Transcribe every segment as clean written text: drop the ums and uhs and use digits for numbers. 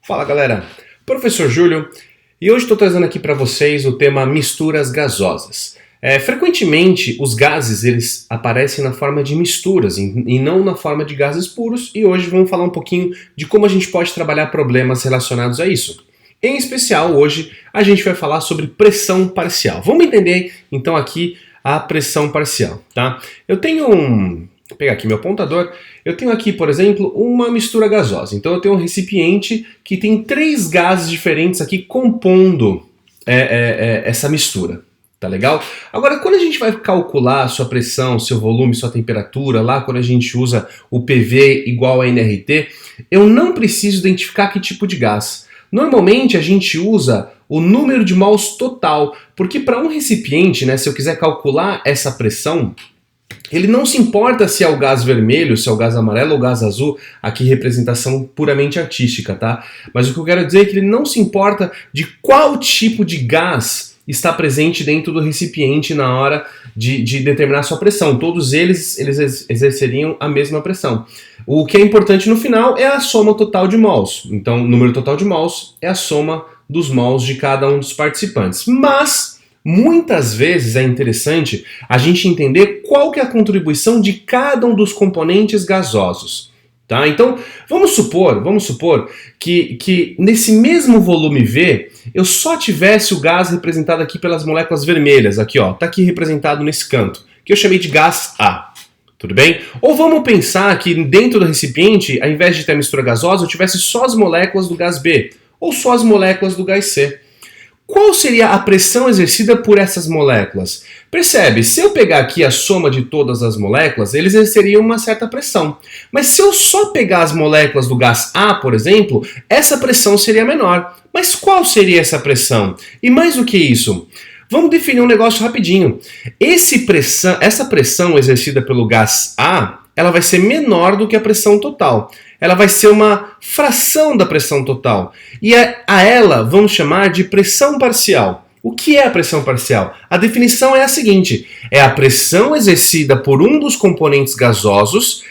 Fala galera, Professor Júlio, e hoje estou trazendo aqui para vocês o tema misturas gasosas. Frequentemente os gases eles aparecem na forma de misturas e não na forma de gases puros, e hoje vamos falar um pouquinho de como a gente pode trabalhar problemas relacionados a isso. Em especial hoje a gente vai falar sobre pressão parcial. Vamos entender então aqui a pressão parcial, tá? Vou pegar aqui meu apontador. Eu tenho aqui, por exemplo, uma mistura gasosa. Então eu tenho um recipiente que tem três gases diferentes aqui compondo essa mistura. Tá legal? Agora, quando a gente vai calcular a sua pressão, seu volume, sua temperatura, lá quando a gente usa o PV igual a nRT, eu não preciso identificar que tipo de gás. Normalmente a gente usa o número de mols total, porque para um recipiente, né, se eu quiser calcular essa pressão, ele não se importa se é o gás vermelho, se é o gás amarelo ou o gás azul, aqui representação puramente artística, tá? Mas o que eu quero dizer é que ele não se importa de qual tipo de gás está presente dentro do recipiente na hora de determinar a sua pressão. Todos eles exerceriam a mesma pressão. O que é importante no final é a soma total de mols. Então, o número total de mols é a soma dos mols de cada um dos participantes. Mas muitas vezes é interessante a gente entender qual que é a contribuição de cada um dos componentes gasosos. Tá? Então, vamos supor que nesse mesmo volume V, eu só tivesse o gás representado aqui pelas moléculas vermelhas. Aqui, ó, tá aqui representado nesse canto, que eu chamei de gás A. Tudo bem? Ou vamos pensar que dentro do recipiente, ao invés de ter a mistura gasosa, eu tivesse só as moléculas do gás B, ou só as moléculas do gás C. Qual seria a pressão exercida por essas moléculas? Percebe, se eu pegar aqui a soma de todas as moléculas, eles exerceriam uma certa pressão. Mas se eu só pegar as moléculas do gás A, por exemplo, essa pressão seria menor. Mas qual seria essa pressão? E mais do que isso, vamos definir um negócio rapidinho. Essa pressão exercida pelo gás A, ela vai ser menor do que a pressão total. Ela vai ser uma fração da pressão total. E a ela vamos chamar de pressão parcial. O que é a pressão parcial? A definição é a seguinte: é a pressão exercida por um dos componentes gasosos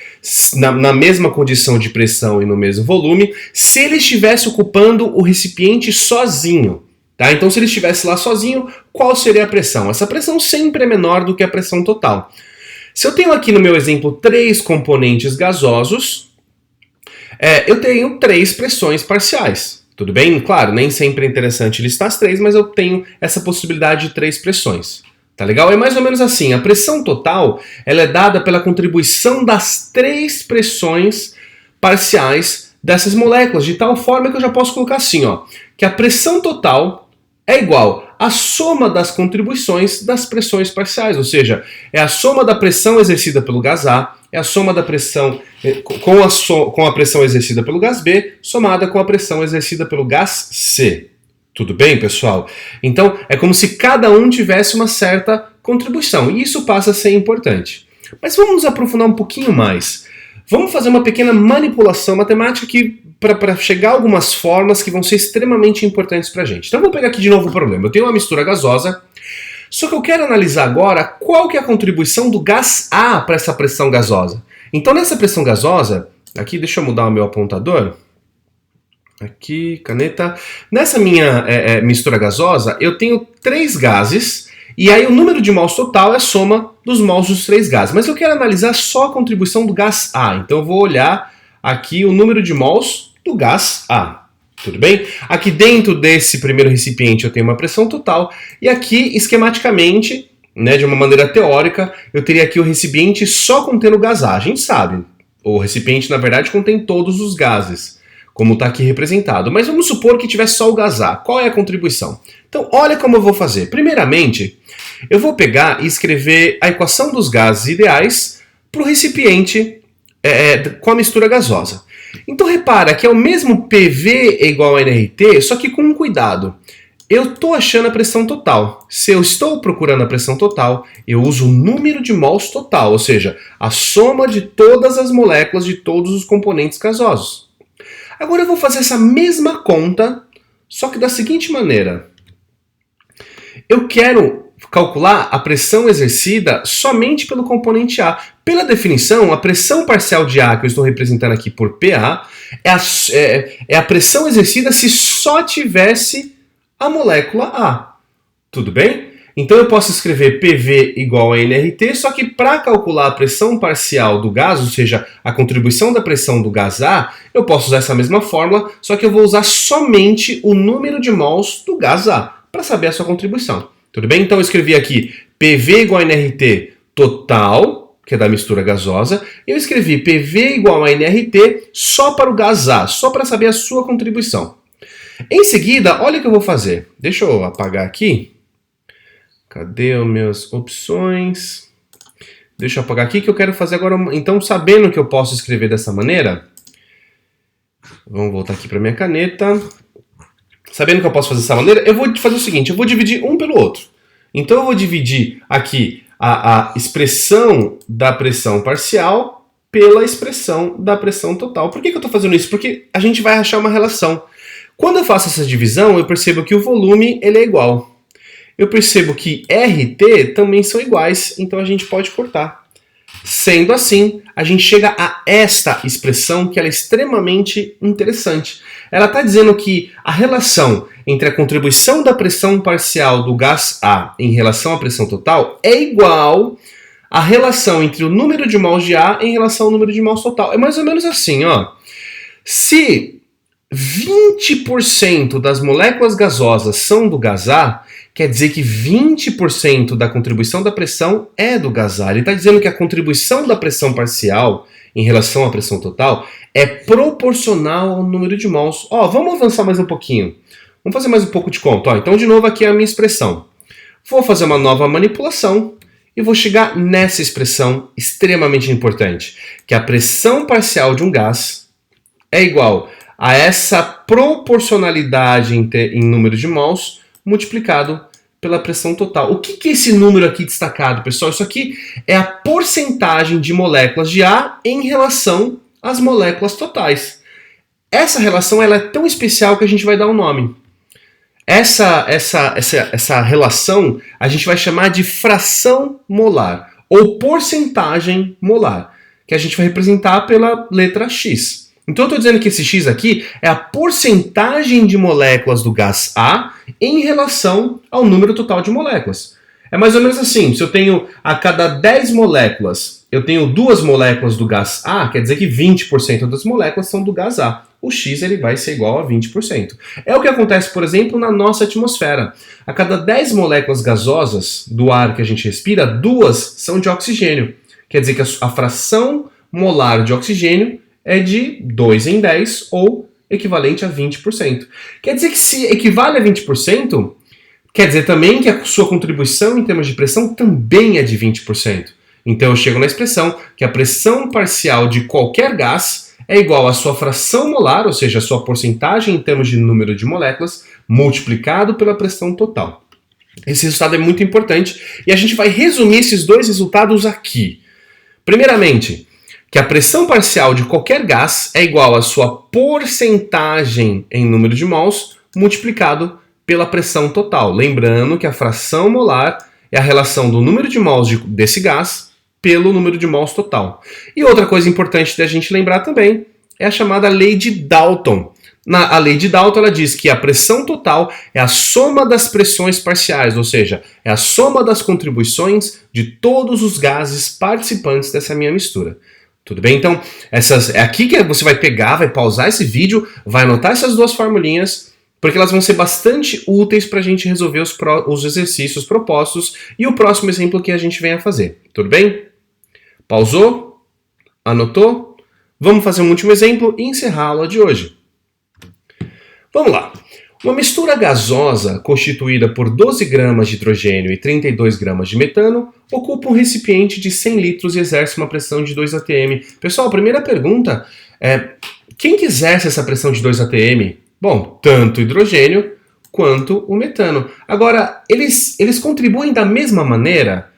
na mesma condição de pressão e no mesmo volume, se ele estivesse ocupando o recipiente sozinho. Tá? Então, se ele estivesse lá sozinho, qual seria a pressão? Essa pressão sempre é menor do que a pressão total. Se eu tenho aqui no meu exemplo três componentes gasosos, eu tenho três pressões parciais. Tudo bem? Claro, nem sempre é interessante listar as três, mas eu tenho essa possibilidade de três pressões. Tá legal? É mais ou menos assim. A pressão total ela é dada pela contribuição das três pressões parciais dessas moléculas, de tal forma que eu já posso colocar assim, ó, que a pressão total é igual à soma das contribuições das pressões parciais, ou seja, é a soma da pressão exercida pelo gás A, é a soma da pressão com a pressão exercida pelo gás B, somada com a pressão exercida pelo gás C. Tudo bem, pessoal? Então, é como se cada um tivesse uma certa contribuição, e isso passa a ser importante. Mas vamos nos aprofundar um pouquinho mais. Vamos fazer uma pequena manipulação matemática aqui para chegar a algumas formas que vão ser extremamente importantes para a gente. Então, vou pegar aqui de novo o problema. Eu tenho uma mistura gasosa, só que eu quero analisar agora qual que é a contribuição do gás A para essa pressão gasosa. Então, nessa pressão gasosa, aqui deixa eu mudar o meu apontador. Aqui, caneta. Nessa minha mistura gasosa, eu tenho três gases, e aí o número de mols total é a soma dos mols dos três gases. Mas eu quero analisar só a contribuição do gás A. Então eu vou olhar aqui o número de mols do gás A. Tudo bem? Aqui dentro desse primeiro recipiente eu tenho uma pressão total, e aqui, esquematicamente, né, de uma maneira teórica, eu teria aqui o recipiente só contendo gás A. A gente sabe, o recipiente na verdade contém todos os gases, como está aqui representado. Mas vamos supor que tivesse só o gás A. Qual é a contribuição? Então, olha como eu vou fazer. Primeiramente, eu vou pegar e escrever a equação dos gases ideais para o recipiente com a mistura gasosa. Então, repara que é o mesmo PV igual a nRT, só que com um cuidado. Eu estou achando a pressão total. Se eu estou procurando a pressão total, eu uso o número de mols total, ou seja, a soma de todas as moléculas de todos os componentes gasosos. Agora eu vou fazer essa mesma conta, só que da seguinte maneira. Eu quero calcular a pressão exercida somente pelo componente A. Pela definição, a pressão parcial de A, que eu estou representando aqui por PA, é a pressão exercida se só tivesse a molécula A. Tudo bem? Então eu posso escrever PV igual a nRT, só que para calcular a pressão parcial do gás, ou seja, a contribuição da pressão do gás A, eu posso usar essa mesma fórmula, só que eu vou usar somente o número de mols do gás A, para saber a sua contribuição. Tudo bem? Então eu escrevi aqui PV igual a nRT total, que é da mistura gasosa, e eu escrevi PV igual a nRT só para o gás A, só para saber a sua contribuição. Em seguida, olha o que eu vou fazer. Deixa eu apagar aqui. Cadê as minhas opções? Deixa eu apagar aqui que eu quero fazer agora. Então, sabendo que eu posso escrever dessa maneira, vamos voltar aqui para minha caneta. Sabendo que eu posso fazer dessa maneira, eu vou fazer o seguinte, eu vou dividir um pelo outro. Então eu vou dividir aqui a expressão da pressão parcial pela expressão da pressão total. Por que eu estou fazendo isso? Porque a gente vai achar uma relação. Quando eu faço essa divisão, eu percebo que o volume ele é igual. Eu percebo que RT também são iguais, então a gente pode cortar. Sendo assim, a gente chega a esta expressão que ela é extremamente interessante. Ela está dizendo que a relação entre a contribuição da pressão parcial do gás A em relação à pressão total é igual à relação entre o número de mols de A em relação ao número de mols total. É mais ou menos assim, ó. Se 20% das moléculas gasosas são do gás A, quer dizer que 20% da contribuição da pressão é do gás A. Ele está dizendo que a contribuição da pressão parcial em relação à pressão total é proporcional ao número de mols. Ó, vamos avançar mais um pouquinho. Vamos fazer mais um pouco de conta. Ó, então, de novo, aqui é a minha expressão. Vou fazer uma nova manipulação e vou chegar nessa expressão extremamente importante, que a pressão parcial de um gás é igual a essa proporcionalidade em número de mols multiplicado pela pressão total. O que é esse número aqui destacado, pessoal? Isso aqui é a porcentagem de moléculas de A em relação às moléculas totais. Essa relação ela é tão especial que a gente vai dar um nome. Essa relação a gente vai chamar de fração molar ou porcentagem molar, que a gente vai representar pela letra X. Então eu estou dizendo que esse X aqui é a porcentagem de moléculas do gás A em relação ao número total de moléculas. É mais ou menos assim, se eu tenho a cada 10 moléculas, eu tenho 2 moléculas do gás A, quer dizer que 20% das moléculas são do gás A. O X ele vai ser igual a 20%. É o que acontece, por exemplo, na nossa atmosfera. A cada 10 moléculas gasosas do ar que a gente respira, 2 são de oxigênio. Quer dizer que a fração molar de oxigênio é de 2 em 10 ou equivalente a 20%. Quer dizer que se equivale a 20%, quer dizer também que a sua contribuição em termos de pressão também é de 20%. Então eu chego na expressão que a pressão parcial de qualquer gás é igual à sua fração molar, ou seja, a sua porcentagem em termos de número de moléculas, multiplicado pela pressão total. Esse resultado é muito importante e a gente vai resumir esses dois resultados aqui. Primeiramente, que a pressão parcial de qualquer gás é igual à sua porcentagem em número de mols multiplicado pela pressão total. Lembrando que a fração molar é a relação do número de mols desse gás pelo número de mols total. E outra coisa importante da gente lembrar também é a chamada lei de Dalton. A lei de Dalton ela diz que a pressão total é a soma das pressões parciais, ou seja, é a soma das contribuições de todos os gases participantes dessa minha mistura. Tudo bem? Então, é aqui que você vai pegar, vai pausar esse vídeo, vai anotar essas duas formulinhas, porque elas vão ser bastante úteis para a gente resolver os exercícios propostos e o próximo exemplo que a gente venha fazer. Tudo bem? Pausou? Anotou? Vamos fazer um último exemplo e encerrar a aula de hoje. Vamos lá. Uma mistura gasosa constituída por 12 gramas de hidrogênio e 32 gramas de metano ocupa um recipiente de 100 litros e exerce uma pressão de 2 atm. Pessoal, a primeira pergunta é: quem que exerce essa pressão de 2 atm? Bom, tanto o hidrogênio quanto o metano. Agora, eles contribuem da mesma maneira?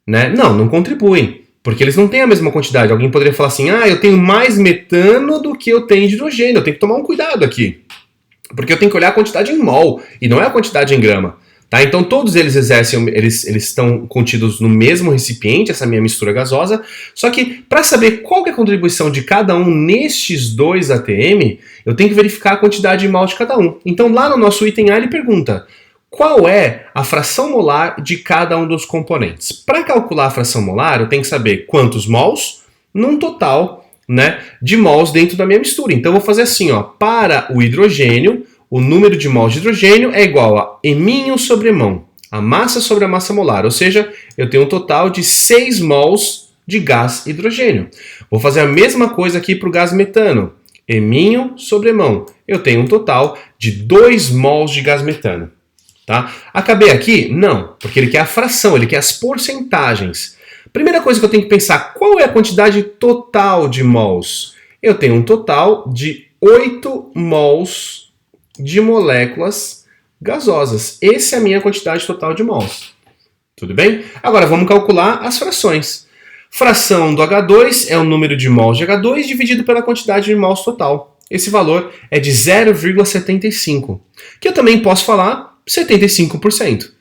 Né? Não contribuem, porque eles não têm a mesma quantidade. Alguém poderia falar assim: eu tenho mais metano do que eu tenho de hidrogênio, eu tenho que tomar um cuidado aqui. Porque eu tenho que olhar a quantidade em mol, e não é a quantidade em grama. Tá? Então todos eles eles estão contidos no mesmo recipiente, essa minha mistura gasosa, só que para saber qual que é a contribuição de cada um nestes dois ATM, eu tenho que verificar a quantidade de mols de cada um. Então lá no nosso item A ele pergunta, qual é a fração molar de cada um dos componentes? Para calcular a fração molar, eu tenho que saber quantos mols num total, né, de mols dentro da minha mistura. Então eu vou fazer assim, ó, para o hidrogênio, o número de mols de hidrogênio é igual a eminho sobre mão, a massa sobre a massa molar, ou seja, eu tenho um total de 6 mols de gás hidrogênio. Vou fazer a mesma coisa aqui para o gás metano, eminho sobre mão, eu tenho um total de 2 mols de gás metano. Tá? Acabei aqui? Não, porque ele quer a fração, ele quer as porcentagens. Primeira coisa que eu tenho que pensar, qual é a quantidade total de mols? Eu tenho um total de 8 mols de moléculas gasosas. Essa é a minha quantidade total de mols. Tudo bem? Agora vamos calcular as frações. Fração do H2 é o número de mols de H2 dividido pela quantidade de mols total. Esse valor é de 0,75, que eu também posso falar 75%.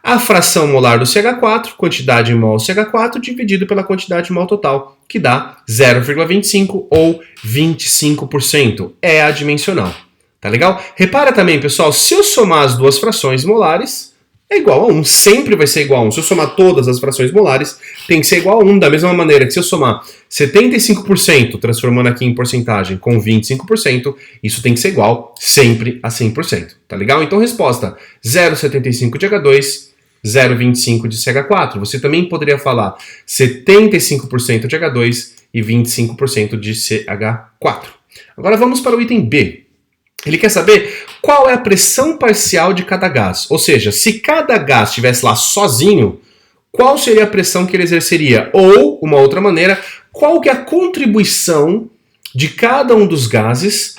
A fração molar do CH4, quantidade de mol CH4 dividido pela quantidade de mol total, que dá 0,25 ou 25%. É adimensional. Tá legal? Repara também, pessoal, se eu somar as duas frações molares, é igual a 1. Sempre vai ser igual a 1. Se eu somar todas as frações molares, tem que ser igual a 1. Da mesma maneira que se eu somar 75%, transformando aqui em porcentagem, com 25%, isso tem que ser igual sempre a 100%. Tá legal? Então, resposta 0,75 de H2, 0,25 de CH4. Você também poderia falar 75% de H2 e 25% de CH4. Agora vamos para o item B. Ele quer saber qual é a pressão parcial de cada gás. Ou seja, se cada gás estivesse lá sozinho, qual seria a pressão que ele exerceria? Ou, uma outra maneira, qual que é a contribuição de cada um dos gases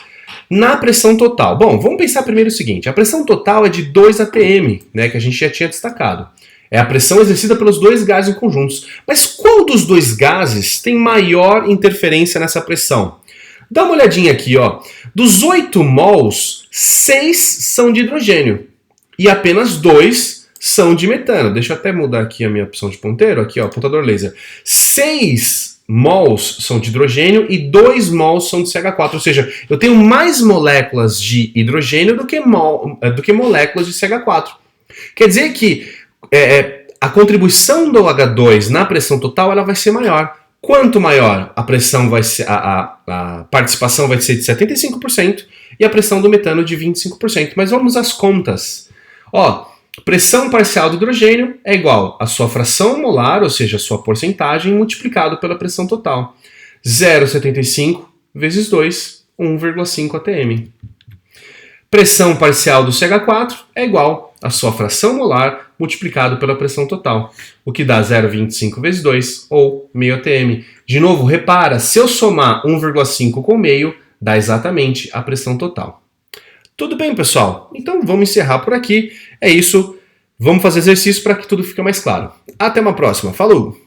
na pressão total? Bom, vamos pensar primeiro o seguinte. A pressão total é de 2 atm, né, que a gente já tinha destacado. É a pressão exercida pelos dois gases em conjuntos. Mas qual dos dois gases tem maior interferência nessa pressão? Dá uma olhadinha aqui, ó. Dos 8 mols, 6 são de hidrogênio e apenas 2 são de metano. Deixa eu até mudar aqui a minha opção de ponteiro, aqui ó, apontador laser. 6 mols são de hidrogênio e 2 mols são de CH4, ou seja, eu tenho mais moléculas de hidrogênio do que moléculas de CH4. Quer dizer que a contribuição do H2 na pressão total ela vai ser maior. Quanto maior a pressão vai ser, a participação vai ser de 75% e a pressão do metano de 25%. Mas vamos às contas. Ó, pressão parcial do hidrogênio é igual à sua fração molar, ou seja, a sua porcentagem, multiplicado pela pressão total. 0,75 vezes 2, 1,5 atm. Pressão parcial do CH4 é igual à sua fração molar multiplicado pela pressão total, o que dá 0,25 vezes 2, ou meio atm. De novo, repara, se eu somar 1,5 com meio, dá exatamente a pressão total. Tudo bem, pessoal? Então vamos encerrar por aqui. É isso. Vamos fazer exercício para que tudo fique mais claro. Até uma próxima. Falou!